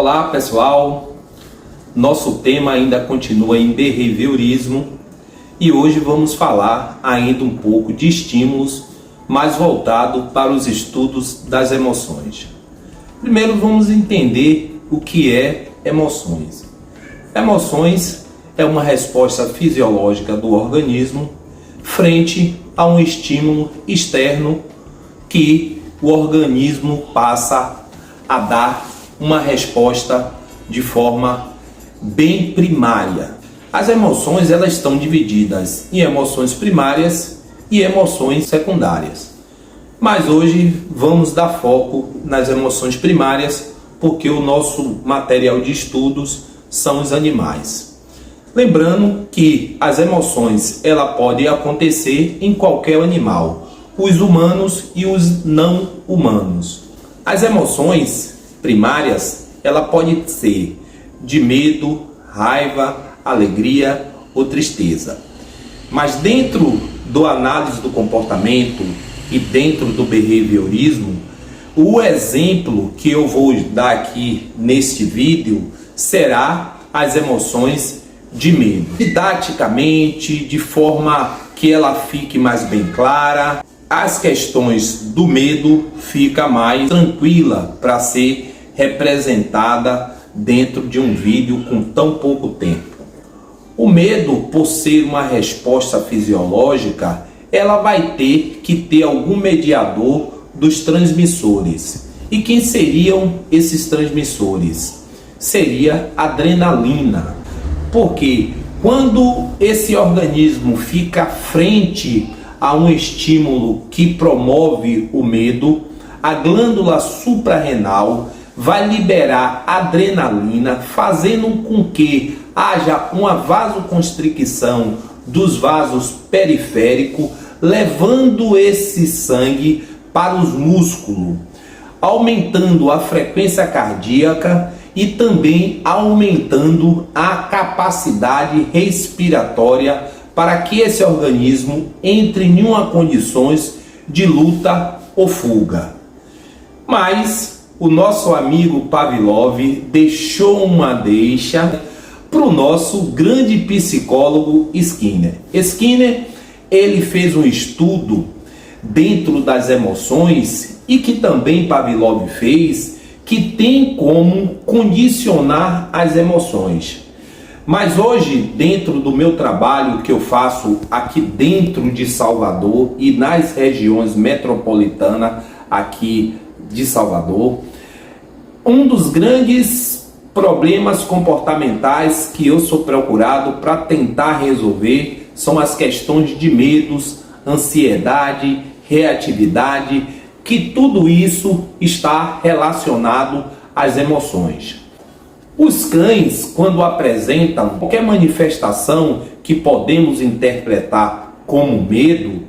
Olá pessoal, nosso tema ainda continua em behaviorismo e hoje vamos falar ainda um pouco de estímulos, mais voltado para os estudos das emoções. Primeiro vamos entender o que é emoções. Emoções é uma resposta fisiológica do organismo frente a um estímulo externo que o organismo passa a dar uma resposta de forma bem primária. As emoções elas estão divididas em emoções primárias e emoções secundárias. Mas hoje vamos dar foco nas emoções primárias, porque o nosso material de estudos são os animais. Lembrando que as emoções ela pode acontecer em qualquer animal, os humanos e os não humanos. As emoções primárias, ela pode ser de medo, raiva, alegria ou tristeza. Mas dentro do análise do comportamento e dentro do behaviorismo, o exemplo que eu vou dar aqui neste vídeo será as emoções de medo. Didaticamente, de forma que ela fique mais bem clara, as questões do medo fica mais tranquila para ser representada dentro de um vídeo com tão pouco tempo. O medo, por ser uma resposta fisiológica, ela vai ter que ter algum mediador dos transmissores. E quem seriam esses transmissores? Seria a adrenalina. Porque quando esse organismo fica frente a um estímulo que promove o medo, a glândula suprarrenal vai liberar adrenalina, fazendo com que haja uma vasoconstricção dos vasos periféricos, levando esse sangue para os músculos, aumentando a frequência cardíaca e também aumentando a capacidade respiratória para que esse organismo entre em uma condições de luta ou fuga. Mas o nosso amigo Pavlov deixou uma deixa para o nosso grande psicólogo Skinner. Skinner, ele fez um estudo dentro das emoções e que também Pavlov fez, que tem como condicionar as emoções. Mas hoje, dentro do meu trabalho que eu faço aqui dentro de Salvador e nas regiões metropolitanas aqui de Salvador, um dos grandes problemas comportamentais que eu sou procurado para tentar resolver são as questões de medos, ansiedade, reatividade, que tudo isso está relacionado às emoções. Os cães, quando apresentam qualquer manifestação que podemos interpretar como medo,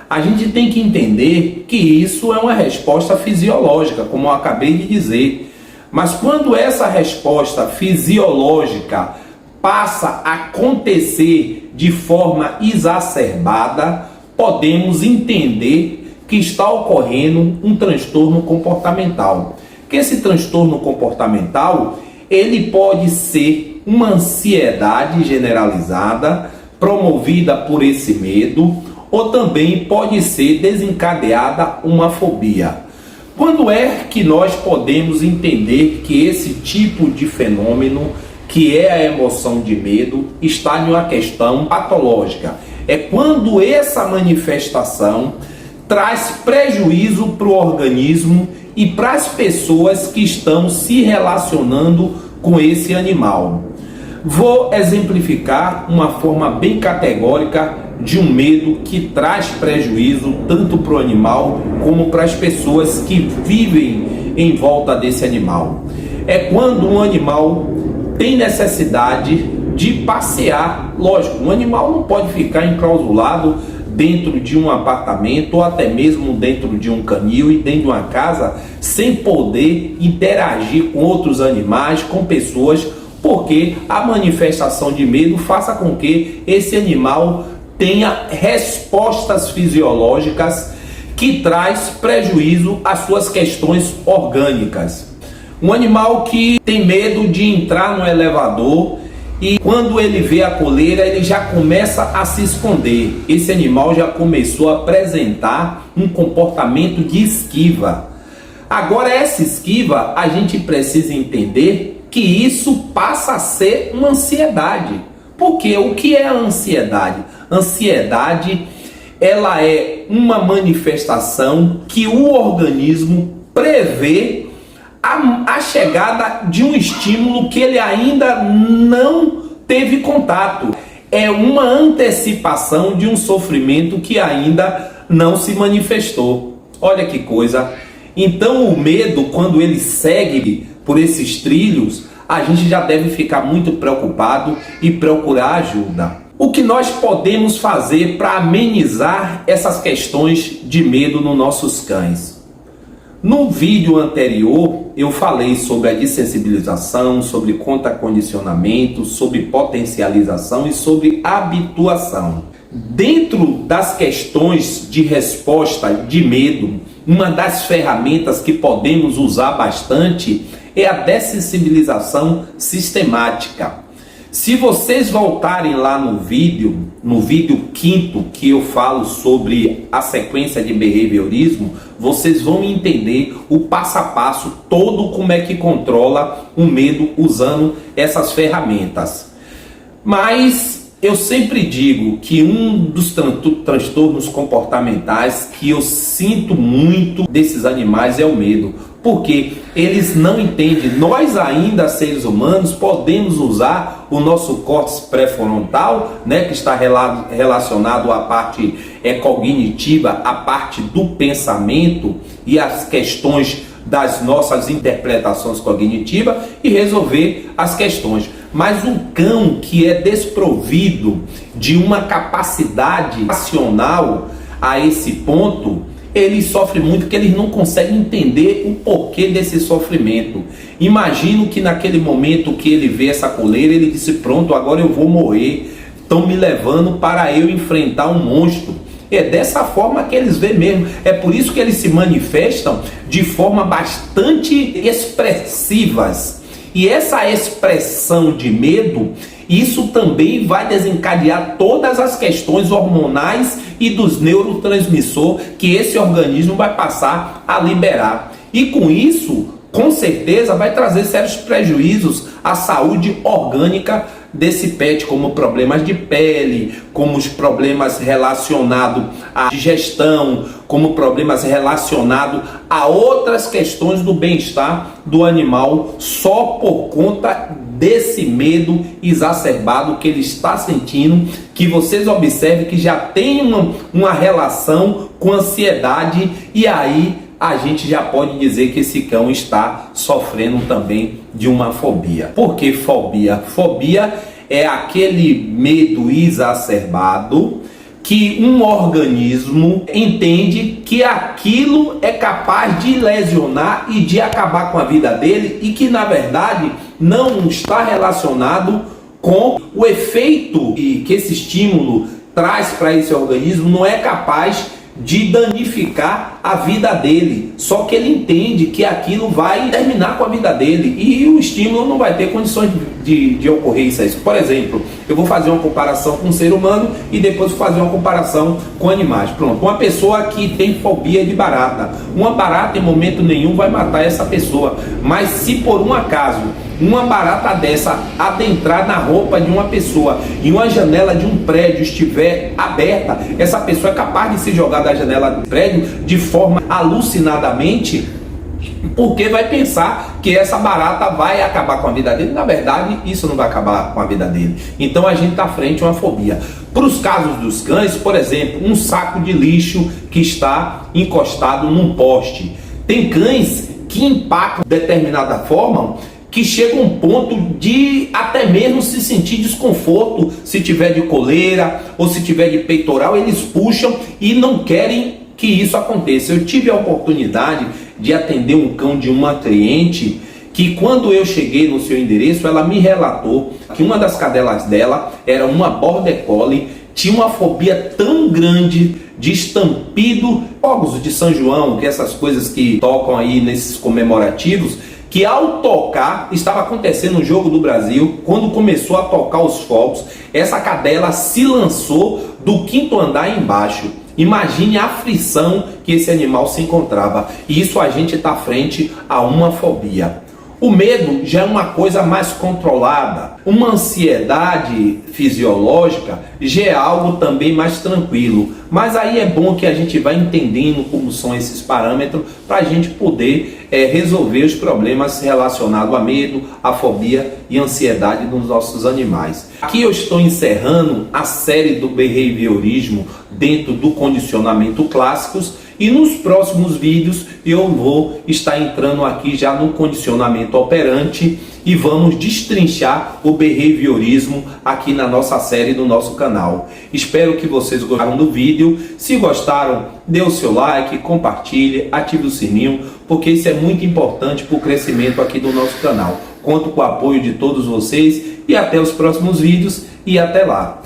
a gente tem que entender que isso é uma resposta fisiológica, como eu acabei de dizer. Mas quando essa resposta fisiológica passa a acontecer de forma exacerbada, podemos entender que está ocorrendo um transtorno comportamental. Que esse transtorno comportamental ele pode ser uma ansiedade generalizada, promovida por esse medo, ou também pode ser desencadeada uma fobia. Quando é que nós podemos entender que esse tipo de fenômeno, que é a emoção de medo, está em uma questão patológica? É quando essa manifestação traz prejuízo para o organismo e para as pessoas que estão se relacionando com esse animal. Vou exemplificar uma forma bem categórica de um medo que traz prejuízo tanto para o animal como para as pessoas que vivem em volta desse animal. É quando um animal tem necessidade de passear. Lógico, um animal não pode ficar enclausulado dentro de um apartamento ou até mesmo dentro de um canil e dentro de uma casa sem poder interagir com outros animais, com pessoas, porque a manifestação de medo faça com que esse animal tenha respostas fisiológicas que traz prejuízo às suas questões orgânicas. Um animal que tem medo de entrar no elevador e quando ele vê a coleira, ele já começa a se esconder. Esse animal já começou a apresentar um comportamento de esquiva. Agora, essa esquiva, a gente precisa entender que isso passa a ser uma ansiedade. Porque o que é a ansiedade? Ansiedade, ela é uma manifestação que o organismo prevê a chegada de um estímulo que ele ainda não teve contato. É uma antecipação de um sofrimento que ainda não se manifestou. Olha que coisa! Então o medo, quando ele segue por esses trilhos, a gente já deve ficar muito preocupado e procurar ajuda. O que nós podemos fazer para amenizar essas questões de medo nos nossos cães? No vídeo anterior, eu falei sobre a dessensibilização, sobre contacondicionamento, sobre potencialização e sobre habituação. Dentro das questões de resposta de medo, uma das ferramentas que podemos usar bastante é a dessensibilização sistemática. Se vocês voltarem lá no vídeo 5º, que eu falo sobre a sequência de behaviorismo, vocês vão entender o passo a passo todo como é que controla o medo usando essas ferramentas. Mas eu sempre digo que um dos transtornos comportamentais que eu sinto muito desses animais é o medo, porque eles não entendem. Nós ainda, seres humanos, podemos usar o nosso córtex pré-frontal, né, que está relacionado à parte cognitiva, à parte do pensamento e às questões das nossas interpretações cognitivas e resolver as questões. Mas um cão que é desprovido de uma capacidade racional a esse ponto, ele sofre muito porque eles não conseguem entender o porquê desse sofrimento. Imagino que naquele momento que ele vê essa coleira, ele disse: pronto, agora eu vou morrer, estão me levando para eu enfrentar um monstro. É dessa forma que eles veem mesmo. É por isso que eles se manifestam de forma bastante expressivas. E essa expressão de medo, isso também vai desencadear todas as questões hormonais e dos neurotransmissores que esse organismo vai passar a liberar. E com isso, com certeza, vai trazer sérios prejuízos à saúde orgânica desse pet, como problemas de pele, como os problemas relacionados à digestão, como problemas relacionados a outras questões do bem-estar do animal, só por conta desse medo exacerbado que ele está sentindo, que vocês observem que já tem uma relação com ansiedade, e aí a gente já pode dizer que esse cão está sofrendo também de uma fobia. Por que fobia? Fobia é aquele medo exacerbado que um organismo entende que aquilo é capaz de lesionar e de acabar com a vida dele, e que na verdade não está relacionado com o efeito que esse estímulo traz para esse organismo, não é capaz de danificar a vida dele, só que ele entende que aquilo vai terminar com a vida dele e o estímulo não vai ter condições de ocorrer isso. Por exemplo, eu vou fazer uma comparação com um ser humano e depois vou fazer uma comparação com animais. Pronto, uma pessoa que tem fobia de barata, uma barata em momento nenhum vai matar essa pessoa, mas se por um acaso uma barata dessa adentrar na roupa de uma pessoa e uma janela de um prédio estiver aberta, essa pessoa é capaz de se jogar da janela do prédio de forma alucinadamente, porque vai pensar que essa barata vai acabar com a vida dele. Na verdade, isso não vai acabar com a vida dele. Então a gente está frente a uma fobia. Para os casos dos cães, por exemplo, um saco de lixo que está encostado num poste. Tem cães que impactam de determinada forma que chega a um ponto de até mesmo se sentir desconforto. Se tiver de coleira ou se tiver de peitoral, eles puxam e não querem que isso aconteça. Eu tive a oportunidade de atender um cão de uma cliente que, quando eu cheguei no seu endereço, ela me relatou que uma das cadelas dela era uma Border Collie, tinha uma fobia tão grande de estampido, fogos de São João, que essas coisas que tocam aí nesses comemorativos, que ao tocar, estava acontecendo o jogo do Brasil, quando começou a tocar os fogos, essa cadela se lançou do 5º andar embaixo. Imagine a aflição que esse animal se encontrava. E isso a gente está frente a uma fobia. O medo já é uma coisa mais controlada. Uma ansiedade fisiológica já é algo também mais tranquilo. Mas aí é bom que a gente vá entendendo como são esses parâmetros para a gente poder resolver os problemas relacionados a medo, a fobia e ansiedade dos nossos animais. Aqui eu estou encerrando a série do behaviorismo dentro do condicionamento clássicos. E nos próximos vídeos eu vou estar entrando aqui já no condicionamento operante e vamos destrinchar o behaviorismo aqui na nossa série do nosso canal. Espero que vocês gostaram do vídeo. Se gostaram, dê o seu like, compartilhe, ative o sininho, porque isso é muito importante para o crescimento aqui do nosso canal. Conto com o apoio de todos vocês e até os próximos vídeos e até lá.